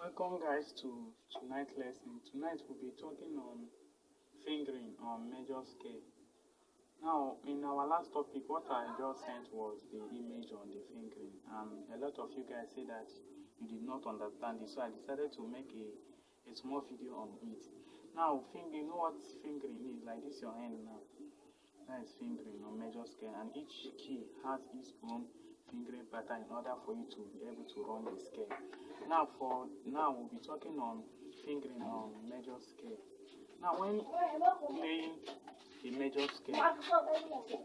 Welcome guys to tonight's lesson. Tonight we'll be talking on fingering on major scale. Now in our last topic what I just sent was the image on the fingering, and a lot of you guys say that you did not understand it, so I decided to make a small video on it. Now you know what fingering is? Like this your hand now. That is fingering on major scale, and each key has its own fingering pattern in order for you to be able to run the scale. Now we'll be talking on fingering on major scale. Now when playing a major scale,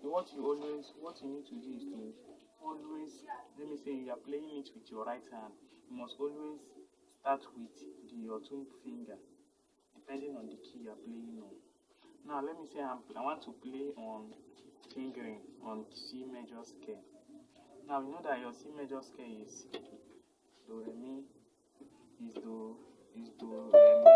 what you need to do is to always, let me say you are playing it with your right hand, you must always start with your two finger, depending on the key you are playing on. Now let me say I want to play on fingering on C major scale. Now you know that your C major scale is do re mi, is do re mi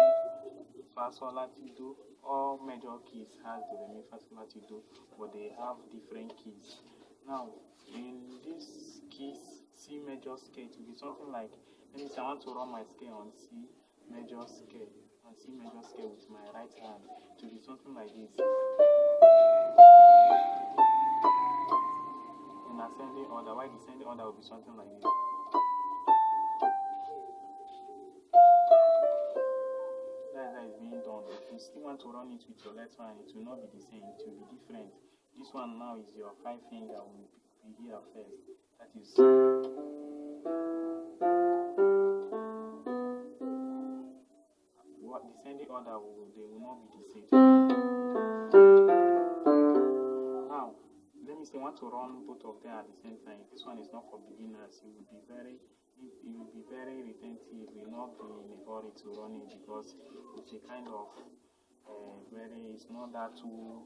fa sol la ti do. All major keys has do re mi fa sol la ti do, but they have different keys. Now in this keys C major scale, it will be something like, let me say I want to run my scale on C major scale. On C major scale with my right hand, to be something like this. In ascending order, while descending order will be something like this. That is being done. If you still want to run it with your left hand, it will not be the same, it will be different. This one now is your 5 finger will be here first. That is what descending order they will not be the same. Now let me say I want to run both of them at the same time. This one is not for beginners. You will be very retentive. You will not be in a hurry to run it because it's a kind of it's not that too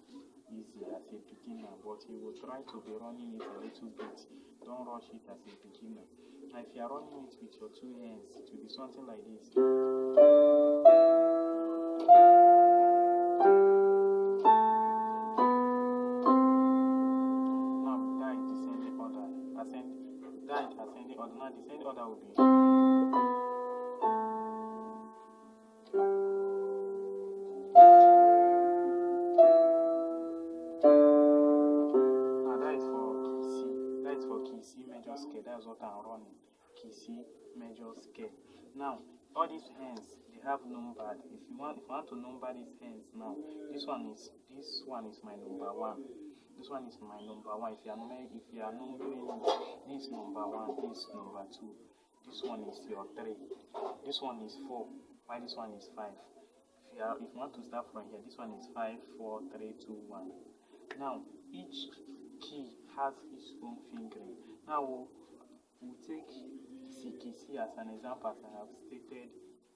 easy as a beginner, but you will try to be running it a little bit. Don't rush it as a beginner. Now if you are running it with your 2 hands, it will be something like this. Ascending order. Now descending order will be now that is for key C. That is for key C major scale. That is what I'm running. Key C major scale. Now all these hands they have numbered. If you want to number these hands now, this one is my number 1. This one is my number 1. If you are numbering, this number 1, this number 2, this one is your 3, this one is 4, while this one is 5. If you want to start from here, this one is 5, 4, 3, 2, 1. Now each key has its own fingering. Now we'll take key C as an example, as I have stated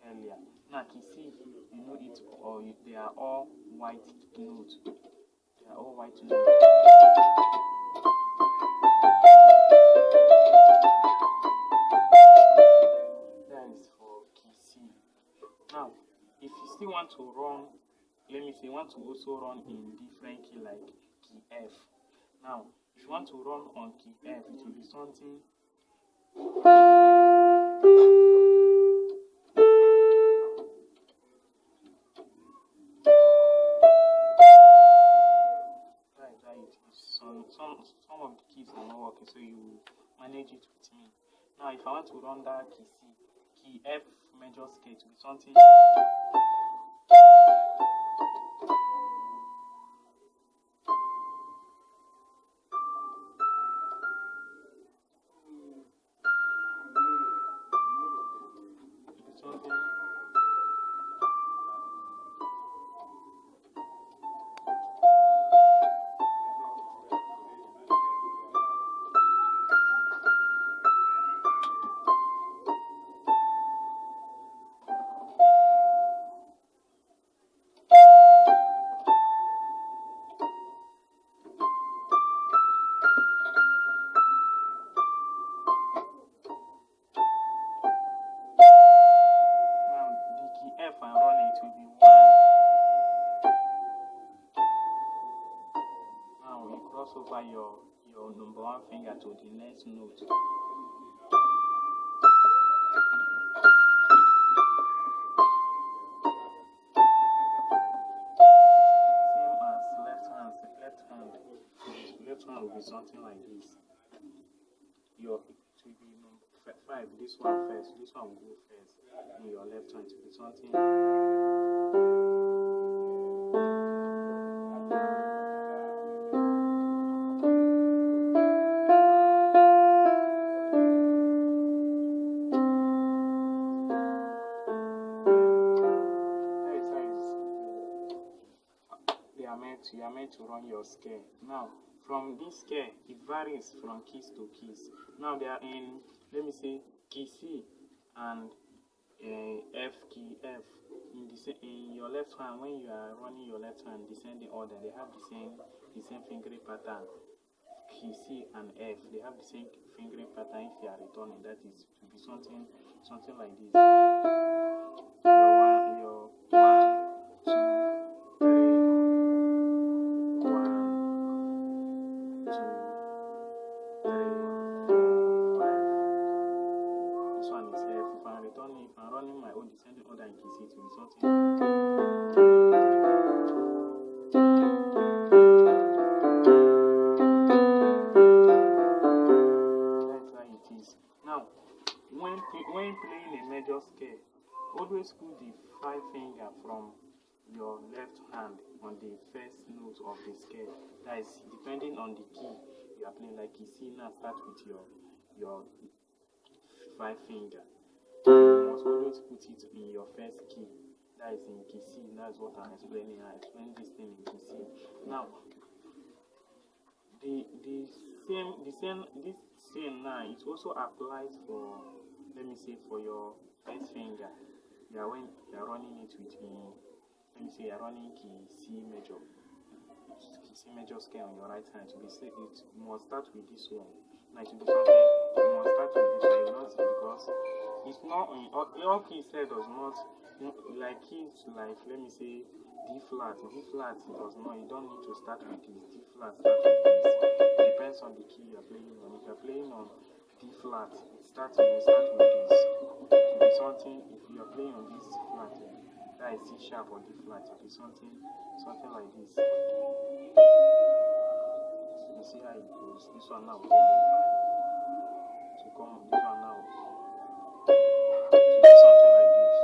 earlier. Now key C, you know it, or they are all white notes. They are all white notes. That is for key C. Now, if you still want to run, let me say, you want to also run in different key like key F. Now, if you want to run on key F, it will be something. Some of the keys are not working, so you manage it with me. Now if I want to run that key C, key F major scale to be something. Over your number 1 finger to the next note. this one first. This one will go first in your left hand to be something. You are meant to run your scale. Now, from this scale, it varies from keys to keys. Now they are in, let me say, key C and F key F. In your left hand, when you are running your left hand descending order, they have the same fingering pattern. Key C and F, they have the same fingering pattern. If you are returning, that is to be something like this. Your one, two, three. 1, 2, 3, 4, 5. This one is F. If I'm running my own descending order in key C, it will be something. That's how it is. Now, when playing a major scale, always put the 5 finger from your left hand on the first note of the scale. That is depending on the key you are playing. Like key C, now start with your 5 finger. You must always put it in your first key. That is in key C. That's what I'm explaining. I explain this thing in key C. Now, this same now, it also applies for, let me say, for your first finger. When you are running it with let me say you are running key C major scale on your right hand. To be safe, you must start with this one. Now to be something, you must start with this one. You know, because it's not all key said does not like keys like, let me say, D flat. D flat does not. You don't need to start with this. D flat start with this. It depends on the key you are playing on. If you are playing on D flat, you start with this. To be something, if you are playing on this flat, that is C sharp or D flat, it will be something like this. You see how it goes. This one now will come over. This one now to be something like this.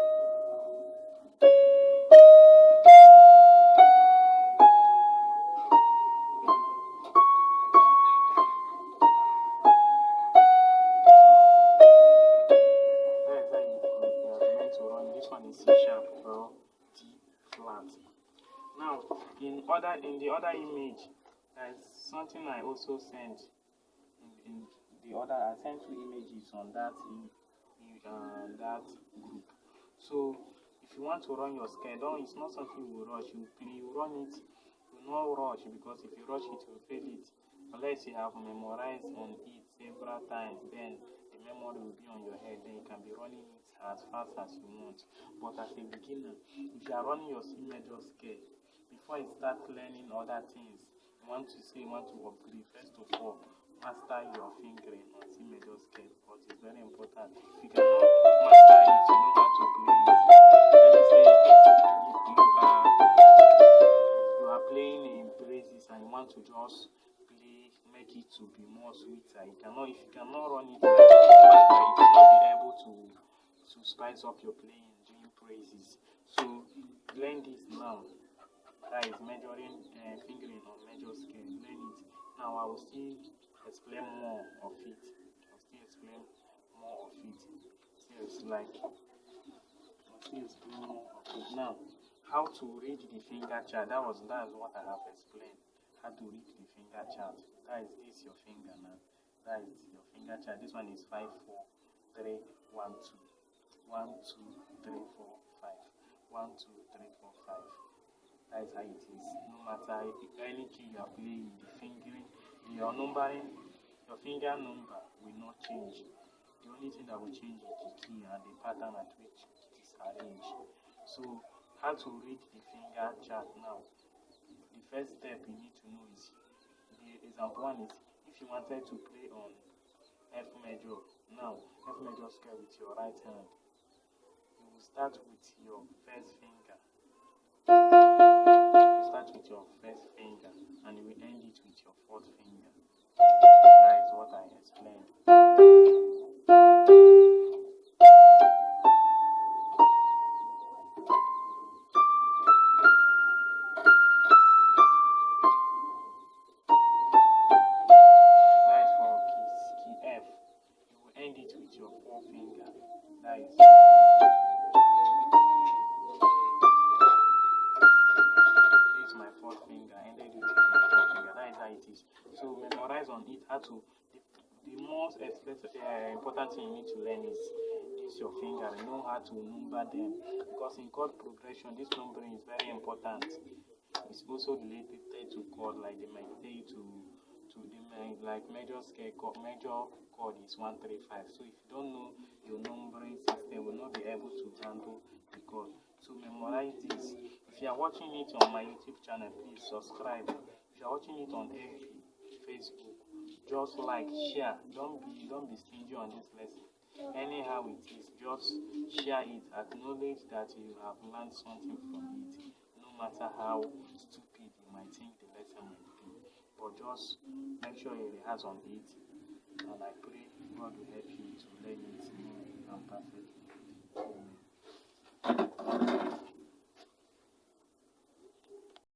That is how you are meant to run. This one is C sharp or D flat. Now, in the other image, there's something I also sent. In the other, I sent 2 images on that that group. So, if you want to run your scale, it's not something you will rush. You run it. You will not rush, because if you rush it, you will fail it. Unless you have memorized on it several times, then the memory will be on your head. Then you can be running it as fast as you want. But as a beginner, if you are running your C major scale, before you start learning other things, you want to upgrade. First of all, master your fingering on C major scale, because it's very important. If you cannot master it, you know how to play it. Let me say you are playing in praises and you want to just make it to be more sweeter. If you cannot run it like you cannot be able to spice up your playing doing praises. So learn this now. That is measuring fingering on major scale. Learn it. Now I will still explain more of it. Now, how to read the finger chart. That's what I have explained. How to read the finger chart. This your finger now. That is your finger chart. This one is 5, 4, 3, 1, 2. 1, 2, 3, 4, 5. 1, 2, 3, 4, 5. That is how it is. No matter any key you are playing, the fingering, your numbering, your finger number will not change. The only thing that will change is the key and the pattern at which it is arranged. So, how to read the finger chart now? The first step you need to know is, the example 1 is, if you wanted to play on F major, now F major scale with your right hand, you will start with your first finger. And you will end it with your 4th finger. That is what I explained. That is my fourth finger, ended it with my fourth finger. That is how it is. So memorize on it how to. The most important thing you need to learn is your finger. Know how to number them, because in chord progression, this numbering is very important. It's also related to chord, like they might tell you to the like major scale chord. Major chord is 135. So if you don't know your numbering system, you will not be able to handle the chord. So memorize this. If you are watching it on my YouTube channel, please subscribe. If you are watching it on Facebook, just like, share. Don't be stingy on this lesson. Anyhow it is, just share it. Acknowledge that you have learned something from it, no matter how stupid you might think the lesson might be. But just make sure you rehearse on it, and I pray God will help you to learn it perfectly.